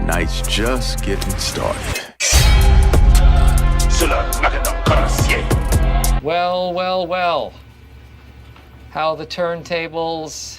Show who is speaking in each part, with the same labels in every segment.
Speaker 1: Night's just getting started.
Speaker 2: Well, well, well. How the turntables...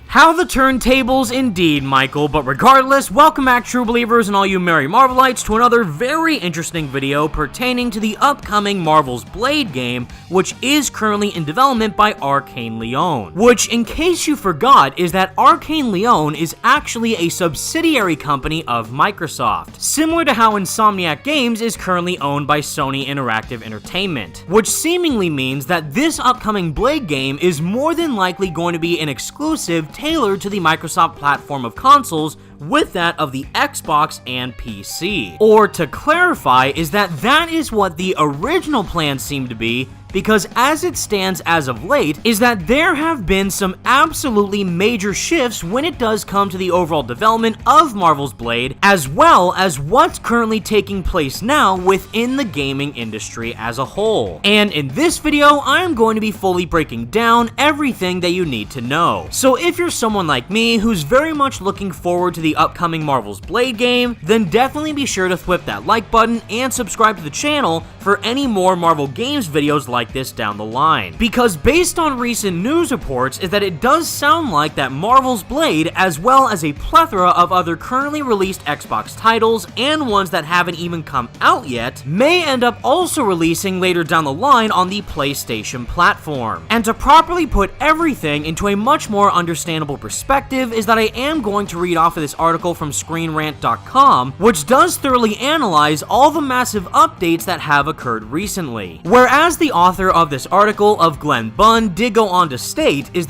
Speaker 3: How the turntables indeed, Michael, but regardless, welcome back, true believers and all you merry Marvelites, to another very interesting video pertaining to the upcoming Marvel's Blade game, which is currently in development by Arcane Leon. Which, in case you forgot, is that Arcane Leon is actually a subsidiary company of Microsoft, similar to how Insomniac Games is currently owned by Sony Interactive Entertainment, which seemingly means that this upcoming Blade game is more than likely going to be an exclusive tailored to the Microsoft platform of consoles with that of the Xbox and PC. Or to clarify, is that is what the original plan seemed to be, because as it stands as of late, is that there have been some absolutely major shifts when it does come to the overall development of Marvel's Blade, as well as what's currently taking place now within the gaming industry as a whole. And in this video, I'm going to be fully breaking down everything that you need to know. So if you're someone like me who's very much looking forward to the upcoming Marvel's Blade game, then definitely be sure to whip that like button and subscribe to the channel for any more Marvel Games videos like this down the line. Because based on recent news reports is that it does sound like that Marvel's Blade, as well as a plethora of other currently released Xbox titles and ones that haven't even come out yet, may end up also releasing later down the line on the PlayStation platform. And to properly put everything into a much more understandable perspective is that I am going to read off of this article from ScreenRant.com, which does thoroughly analyze all the massive updates that have occurred recently. Whereas the author of this article of Glenn Bunn did go on to state is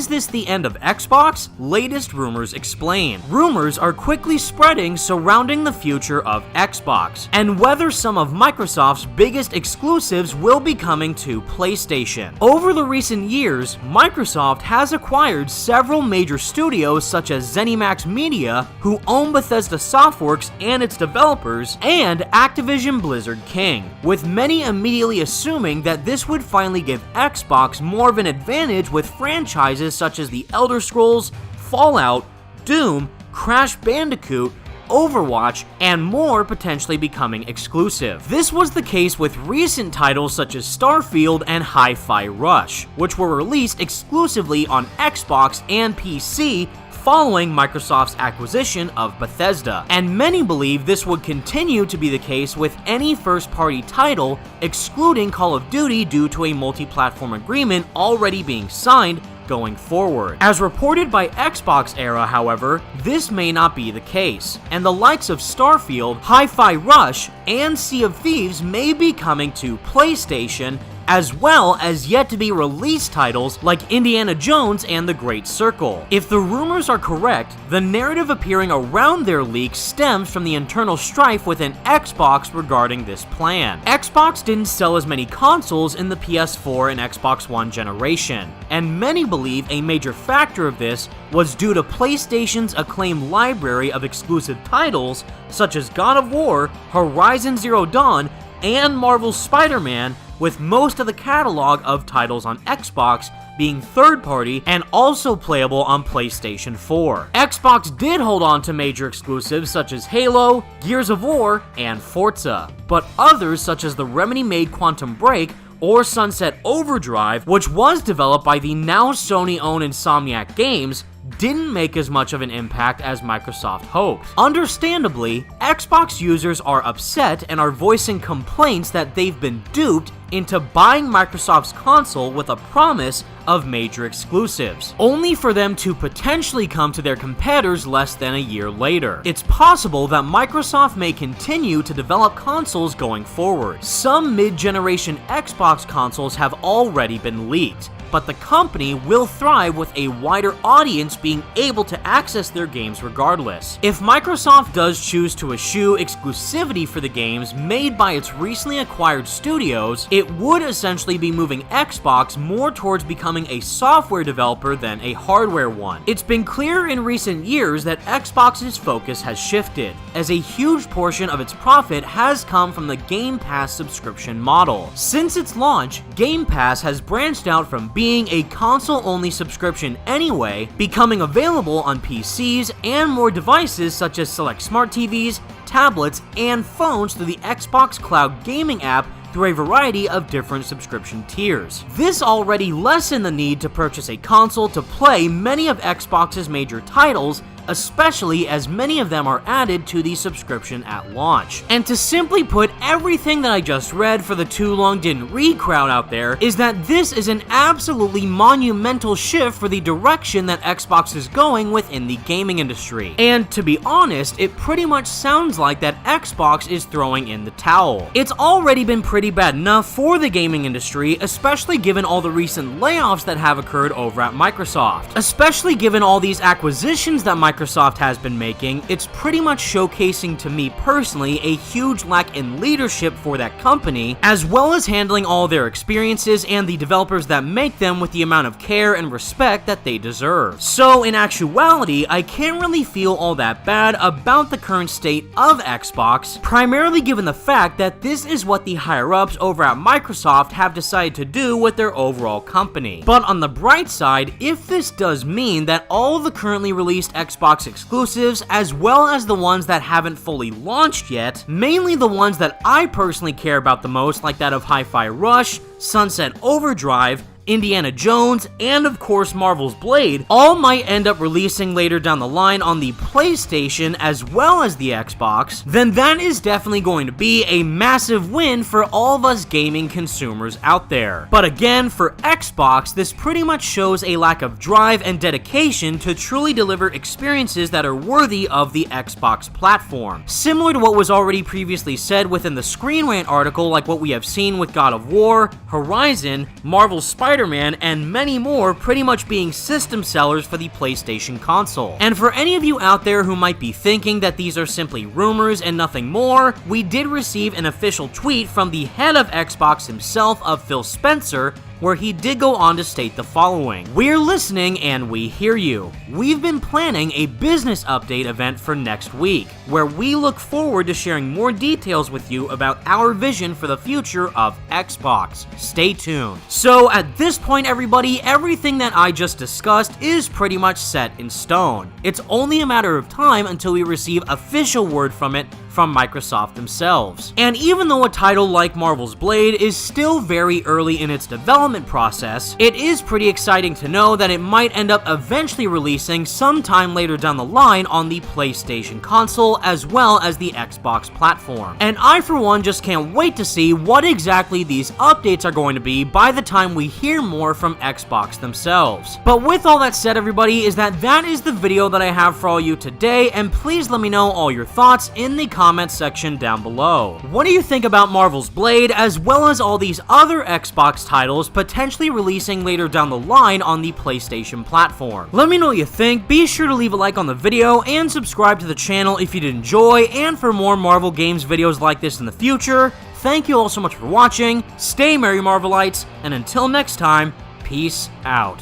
Speaker 3: this the end of Xbox? Latest rumors explain. Rumors are quickly spreading surrounding the future of Xbox, and whether some of Microsoft's biggest exclusives will be coming to PlayStation. Over the recent years, Microsoft has acquired several major studios such as ZeniMax Media, who own Bethesda Softworks and its developers, and Activision Blizzard King, with many immediately assuming that this would finally give Xbox more of an advantage with franchises such as The Elder Scrolls, Fallout, Doom, Crash Bandicoot, Overwatch, and more potentially becoming exclusive. This was the case with recent titles such as Starfield and Hi-Fi Rush, which were released exclusively on Xbox and PC following Microsoft's acquisition of Bethesda, and many believe this would continue to be the case with any first-party title, excluding Call of Duty due to a multi-platform agreement already being signed going forward. As reported by Xbox Era, however, this may not be the case, and the likes of Starfield, Hi-Fi Rush, and Sea of Thieves may be coming to PlayStation, as well as yet to be released titles like Indiana Jones and The Great Circle. If the rumors are correct, the narrative appearing around their leak stems from the internal strife within Xbox regarding this plan. Xbox didn't sell as many consoles in the PS4 and Xbox One generation, and many believe a major factor of this was due to PlayStation's acclaimed library of exclusive titles such as God of War, Horizon Zero Dawn, and Marvel's Spider-Man, with most of the catalog of titles on Xbox being third-party and also playable on PlayStation 4. Xbox did hold on to major exclusives such as Halo, Gears of War, and Forza, but others such as the Remedy-made Quantum Break or Sunset Overdrive, which was developed by the now Sony-owned Insomniac Games, didn't make as much of an impact as Microsoft hoped. Understandably, Xbox users are upset and are voicing complaints that they've been duped into buying Microsoft's console with a promise of major exclusives, only for them to potentially come to their competitors less than a year later. It's possible that Microsoft may continue to develop consoles going forward. Some mid-generation Xbox consoles have already been leaked, but the company will thrive with a wider audience being able to access their games regardless. If Microsoft does choose to eschew exclusivity for the games made by its recently acquired studios, it would essentially be moving Xbox more towards becoming a software developer than a hardware one. It's been clear in recent years that Xbox's focus has shifted, as a huge portion of its profit has come from the Game Pass subscription model. Since its launch, Game Pass has branched out from being being a console-only subscription anyway, becoming available on PCs and more devices such as select smart TVs, tablets, and phones through the Xbox Cloud Gaming app through a variety of different subscription tiers. This already lessened the need to purchase a console to play many of Xbox's major titles, especially as many of them are added to the subscription at launch. And to simply put everything that I just read for the too long didn't read crowd out there, is that this is an absolutely monumental shift for the direction that Xbox is going within the gaming industry. And to be honest, it pretty much sounds like that Xbox is throwing in the towel. It's already been pretty bad enough for the gaming industry, especially given all the recent layoffs that have occurred over at Microsoft. Especially given all these acquisitions that Microsoft has been making, it's pretty much showcasing to me personally a huge lack in leadership for that company, as well as handling all their experiences and the developers that make them with the amount of care and respect that they deserve. So in actuality, I can't really feel all that bad about the current state of Xbox, primarily given the fact that this is what the higher-ups over at Microsoft have decided to do with their overall company. But on the bright side, if this does mean that all of the currently released Xbox exclusives, as well as the ones that haven't fully launched yet, mainly the ones that I personally care about the most, like that of Hi-Fi Rush, Sunset Overdrive, Indiana Jones, and of course Marvel's Blade, all might end up releasing later down the line on the PlayStation as well as the Xbox, then that is definitely going to be a massive win for all of us gaming consumers out there. But again, for Xbox, this pretty much shows a lack of drive and dedication to truly deliver experiences that are worthy of the Xbox platform. Similar to what was already previously said within the Screen Rant article, like what we have seen with God of War, Horizon, Marvel's Spider-Man, and many more pretty much being system sellers for the PlayStation console. And for any of you out there who might be thinking that these are simply rumors and nothing more, we did receive an official tweet from the head of Xbox himself, of Phil Spencer, where he did go on to state the following: "We're listening and we hear you. We've been planning a business update event for next week, where we look forward to sharing more details with you about our vision for the future of Xbox. Stay tuned." So at this point, everybody, everything that I just discussed is pretty much set in stone. It's only a matter of time until we receive official word from it from Microsoft themselves. And even though a title like Marvel's Blade is still very early in its development process, it is pretty exciting to know that it might end up eventually releasing sometime later down the line on the PlayStation console as well as the Xbox platform. And I for one just can't wait to see what exactly these updates are going to be by the time we hear more from Xbox themselves. But with all that said, everybody, that is the video that I have for all you today, and please let me know all your thoughts in the comment section down below. What do you think about Marvel's Blade, as well as all these other Xbox titles potentially releasing later down the line on the PlayStation platform? Let me know what you think. Be sure to leave a like on the video and subscribe to the channel if you did enjoy, and for more Marvel games videos like this in the future. Thank you all so much for watching, stay merry Marvelites, and until next time, peace out.